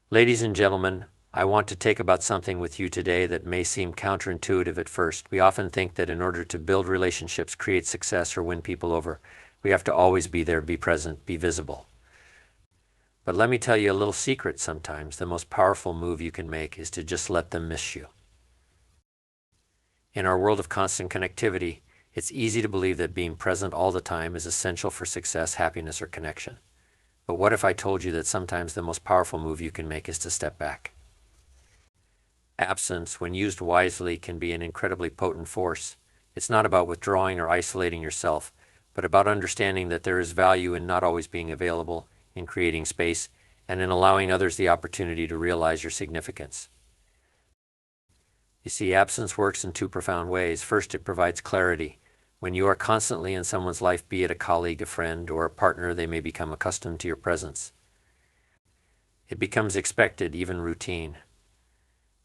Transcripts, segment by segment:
Ladies and gentlemen, I want to take about something with you today that may seem counterintuitive at first. We often think that in order to build relationships, create success, or win people over, we have to always be there, be present, be visible. But let me tell you a little secret sometimes. The most powerful move you can make is to just let them miss you. In our world of constant connectivity, it's easy to believe that being present all the time is essential for success, happiness, or connection. But what if I told you that sometimes the most powerful move you can make is to step back? Absence, when used wisely, can be an incredibly potent force. It's not about withdrawing or isolating yourself, but about understanding that there is value in not always being available, in creating space, and in allowing others the opportunity to realize your significance. You see, absence works in two profound ways. First, it provides clarity. When you are constantly in someone's life, be it a colleague, a friend, or a partner, they may become accustomed to your presence. It becomes expected, even routine.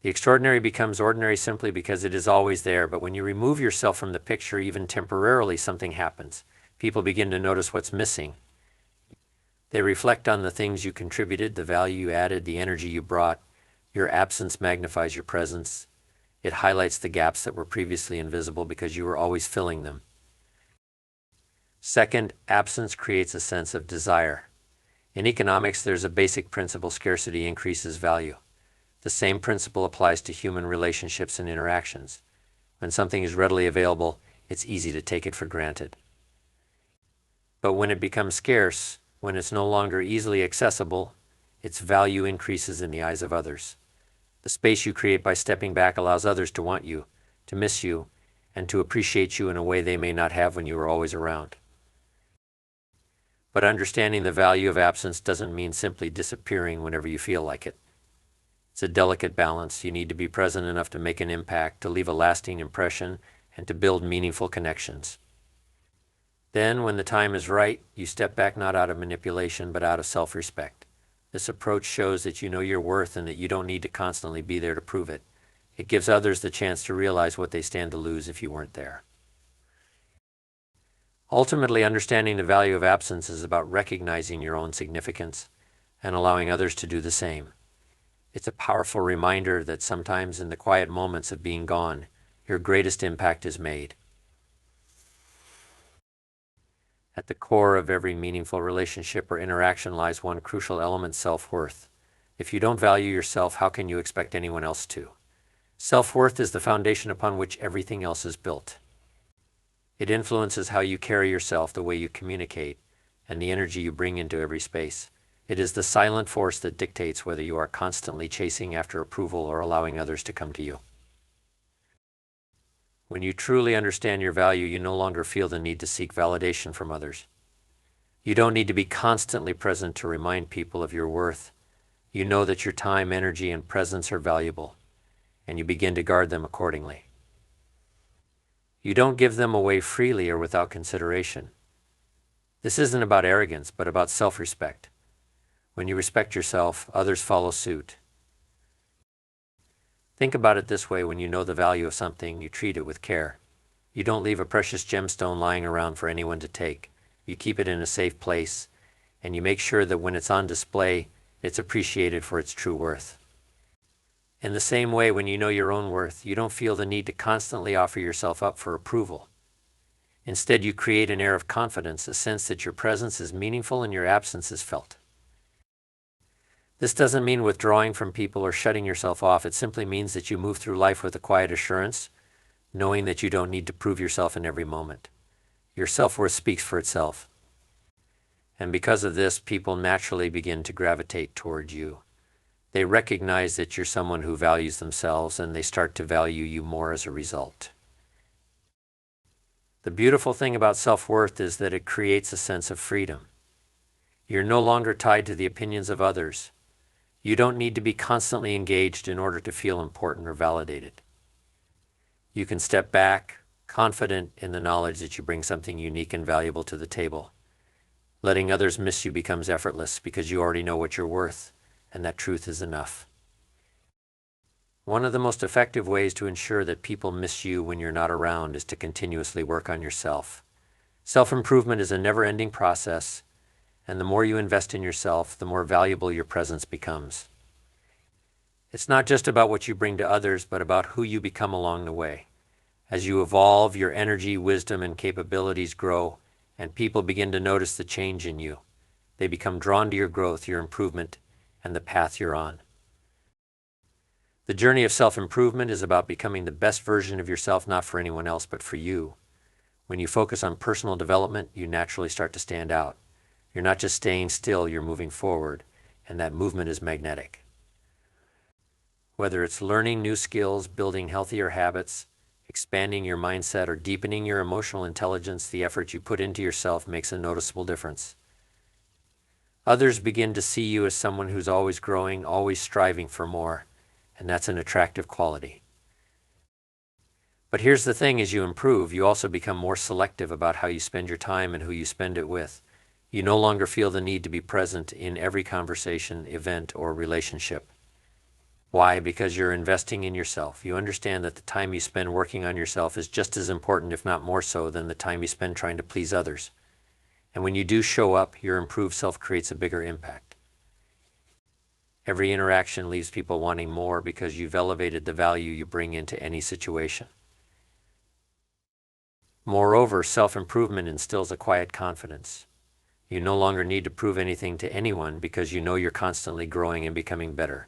The extraordinary becomes ordinary simply because it is always there, but when you remove yourself from the picture, even temporarily, something happens. People begin to notice what's missing. They reflect on the things you contributed, the value you added, the energy you brought. Your absence magnifies your presence. It highlights the gaps that were previously invisible because you were always filling them. Second, absence creates a sense of desire. In economics, there's a basic principle: scarcity increases value. The same principle applies to human relationships and interactions. When something is readily available, it's easy to take it for granted. But when it becomes scarce, when it's no longer easily accessible, its value increases in the eyes of others. The space you create by stepping back allows others to want you, to miss you, and to appreciate you in a way they may not have when you are always around. But understanding the value of absence doesn't mean simply disappearing whenever you feel like it. It's a delicate balance. You need to be present enough to make an impact, to leave a lasting impression, and to build meaningful connections. Then, when the time is right, you step back not out of manipulation, but out of self-respect. This approach shows that you know your worth and that you don't need to constantly be there to prove it. It gives others the chance to realize what they stand to lose if you weren't there. Ultimately, understanding the value of absence is about recognizing your own significance and allowing others to do the same. It's a powerful reminder that sometimes in the quiet moments of being gone, your greatest impact is made. At the core of every meaningful relationship or interaction lies one crucial element: self-worth. If you don't value yourself, how can you expect anyone else to? Self-worth is the foundation upon which everything else is built. It influences how you carry yourself, the way you communicate, and the energy you bring into every space. It is the silent force that dictates whether you are constantly chasing after approval or allowing others to come to you. When you truly understand your value, you no longer feel the need to seek validation from others. You don't need to be constantly present to remind people of your worth. You know that your time, energy, and presence are valuable, and you begin to guard them accordingly. You don't give them away freely or without consideration. This isn't about arrogance, but about self-respect. When you respect yourself, others follow suit. Think about it this way: when you know the value of something, you treat it with care. You don't leave a precious gemstone lying around for anyone to take. You keep it in a safe place, and you make sure that when it's on display, it's appreciated for its true worth. In the same way, when you know your own worth, you don't feel the need to constantly offer yourself up for approval. Instead, you create an air of confidence, a sense that your presence is meaningful and your absence is felt. This doesn't mean withdrawing from people or shutting yourself off. It simply means that you move through life with a quiet assurance, knowing that you don't need to prove yourself in every moment. Your self-worth speaks for itself. And because of this, people naturally begin to gravitate toward you. They recognize that you're someone who values themselves, and they start to value you more as a result. The beautiful thing about self-worth is that it creates a sense of freedom. You're no longer tied to the opinions of others. You don't need to be constantly engaged in order to feel important or validated. You can step back, confident in the knowledge that you bring something unique and valuable to the table. Letting others miss you becomes effortless because you already know what you're worth, and that truth is enough. One of the most effective ways to ensure that people miss you when you're not around is to continuously work on yourself. Self-improvement is a never-ending process, and the more you invest in yourself, the more valuable your presence becomes. It's not just about what you bring to others, but about who you become along the way. As you evolve, your energy, wisdom, and capabilities grow, and people begin to notice the change in you. They become drawn to your growth, your improvement, and the path you're on. The journey of self-improvement is about becoming the best version of yourself, not for anyone else, but for you. When you focus on personal development, you naturally start to stand out. You're not just staying still, you're moving forward, and that movement is magnetic. Whether it's learning new skills, building healthier habits, expanding your mindset, or deepening your emotional intelligence, the effort you put into yourself makes a noticeable difference. Others begin to see you as someone who's always growing, always striving for more, and that's an attractive quality. But here's the thing, as you improve, you also become more selective about how you spend your time and who you spend it with. You no longer feel the need to be present in every conversation, event, or relationship. Why? Because you're investing in yourself. You understand that the time you spend working on yourself is just as important, if not more so, than the time you spend trying to please others. And when you do show up, your improved self creates a bigger impact. Every interaction leaves people wanting more because you've elevated the value you bring into any situation. Moreover, self-improvement instills a quiet confidence. You no longer need to prove anything to anyone because you know you're constantly growing and becoming better.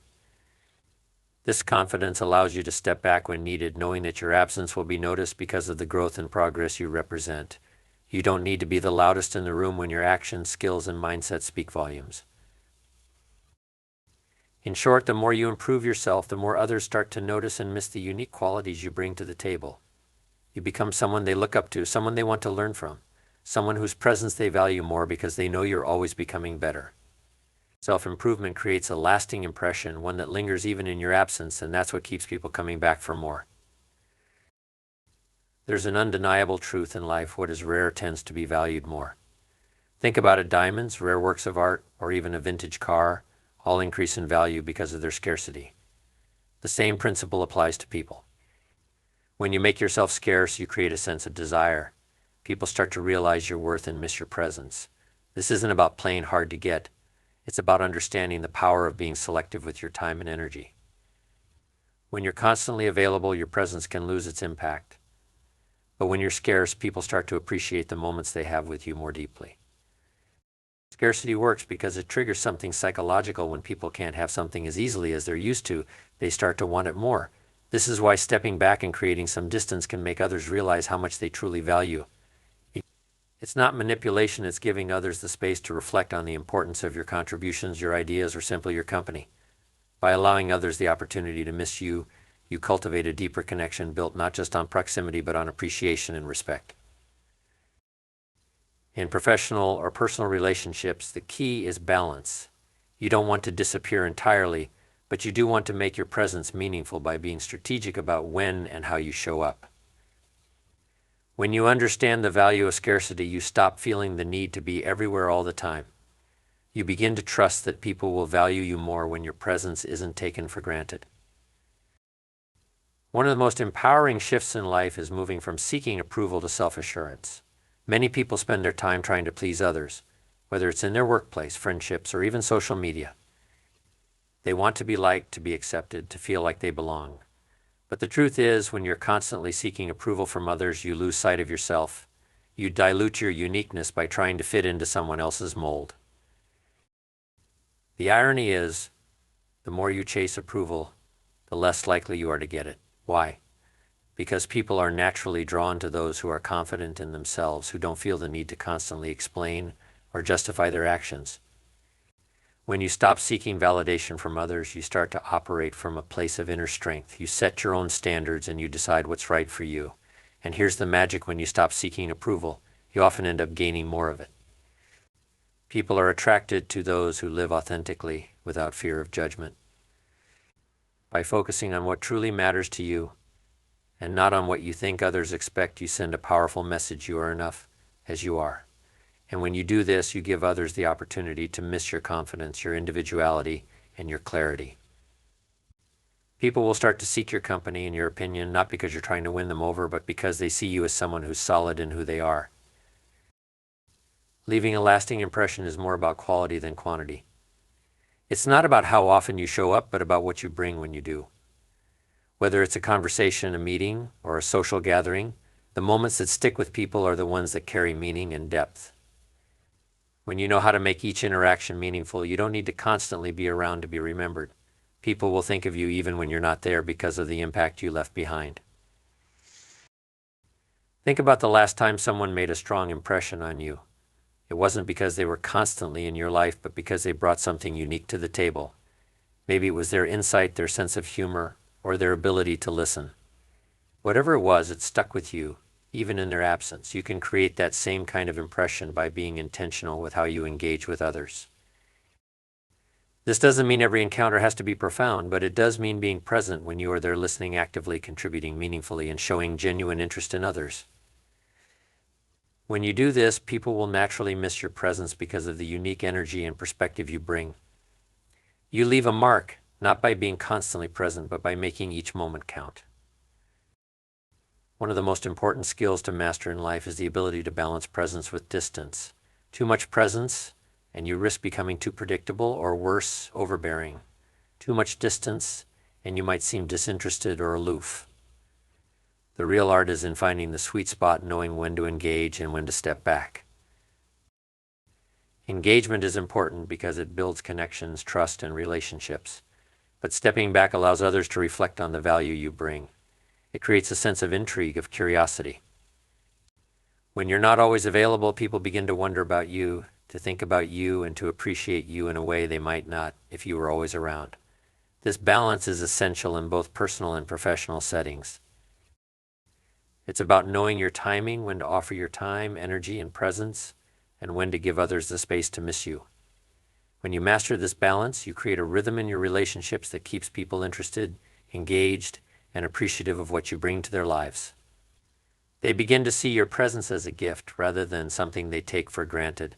This confidence allows you to step back when needed, knowing that your absence will be noticed because of the growth and progress you represent. You don't need to be the loudest in the room when your actions, skills, and mindset speak volumes. In short, the more you improve yourself, the more others start to notice and miss the unique qualities you bring to the table. You become someone they look up to, someone they want to learn from, someone whose presence they value more because they know you're always becoming better. Self-improvement creates a lasting impression, one that lingers even in your absence, and that's what keeps people coming back for more. There's an undeniable truth in life: what is rare tends to be valued more. Think about it: diamonds, rare works of art, or even a vintage car, all increase in value because of their scarcity. The same principle applies to people. When you make yourself scarce, you create a sense of desire. People start to realize your worth and miss your presence. This isn't about playing hard to get. It's about understanding the power of being selective with your time and energy. When you're constantly available, your presence can lose its impact. But when you're scarce, people start to appreciate the moments they have with you more deeply. Scarcity works because it triggers something psychological. When people can't have something as easily as they're used to, they start to want it more. This is why stepping back and creating some distance can make others realize how much they truly value. It's not manipulation, it's giving others the space to reflect on the importance of your contributions, your ideas, or simply your company. By allowing others the opportunity to miss you, you cultivate a deeper connection built not just on proximity but on appreciation and respect. In professional or personal relationships, the key is balance. You don't want to disappear entirely, but you do want to make your presence meaningful by being strategic about when and how you show up. When you understand the value of scarcity, you stop feeling the need to be everywhere all the time. You begin to trust that people will value you more when your presence isn't taken for granted. One of the most empowering shifts in life is moving from seeking approval to self-assurance. Many people spend their time trying to please others, whether it's in their workplace, friendships, or even social media. They want to be liked, to be accepted, to feel like they belong. But the truth is, when you're constantly seeking approval from others, you lose sight of yourself. You dilute your uniqueness by trying to fit into someone else's mold. The irony is, the more you chase approval, the less likely you are to get it. Why? Because people are naturally drawn to those who are confident in themselves, who don't feel the need to constantly explain or justify their actions. When you stop seeking validation from others, you start to operate from a place of inner strength. You set your own standards and you decide what's right for you. And here's the magic: when you stop seeking approval, you often end up gaining more of it. People are attracted to those who live authentically, without fear of judgment. By focusing on what truly matters to you, and not on what you think others expect, you send a powerful message: you are enough as you are. And when you do this, you give others the opportunity to miss your confidence, your individuality, and your clarity. People will start to seek your company and your opinion, not because you're trying to win them over, but because they see you as someone who's solid in who they are. Leaving a lasting impression is more about quality than quantity. It's not about how often you show up, but about what you bring when you do. Whether it's a conversation, a meeting, or a social gathering, the moments that stick with people are the ones that carry meaning and depth. When you know how to make each interaction meaningful, you don't need to constantly be around to be remembered. People will think of you even when you're not there because of the impact you left behind. Think about the last time someone made a strong impression on you. It wasn't because they were constantly in your life, but because they brought something unique to the table. Maybe it was their insight, their sense of humor, or their ability to listen. Whatever it was, it stuck with you, even in their absence. You can create that same kind of impression by being intentional with how you engage with others. This doesn't mean every encounter has to be profound, but it does mean being present when you are there, listening actively, contributing meaningfully, and showing genuine interest in others. When you do this, people will naturally miss your presence because of the unique energy and perspective you bring. You leave a mark, not by being constantly present, but by making each moment count. One of the most important skills to master in life is the ability to balance presence with distance. Too much presence, and you risk becoming too predictable, or worse, overbearing. Too much distance, and you might seem disinterested or aloof. The real art is in finding the sweet spot, knowing when to engage and when to step back. Engagement is important because it builds connections, trust, and relationships. But stepping back allows others to reflect on the value you bring. It creates a sense of intrigue, of curiosity. When you're not always available, people begin to wonder about you, to think about you, and to appreciate you in a way they might not if you were always around. This balance is essential in both personal and professional settings. It's about knowing your timing, when to offer your time, energy, and presence, and when to give others the space to miss you. When you master this balance, you create a rhythm in your relationships that keeps people interested, engaged, and appreciative of what you bring to their lives. They begin to see your presence as a gift rather than something they take for granted,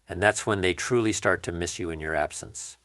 and that's when they truly start to miss you in your absence.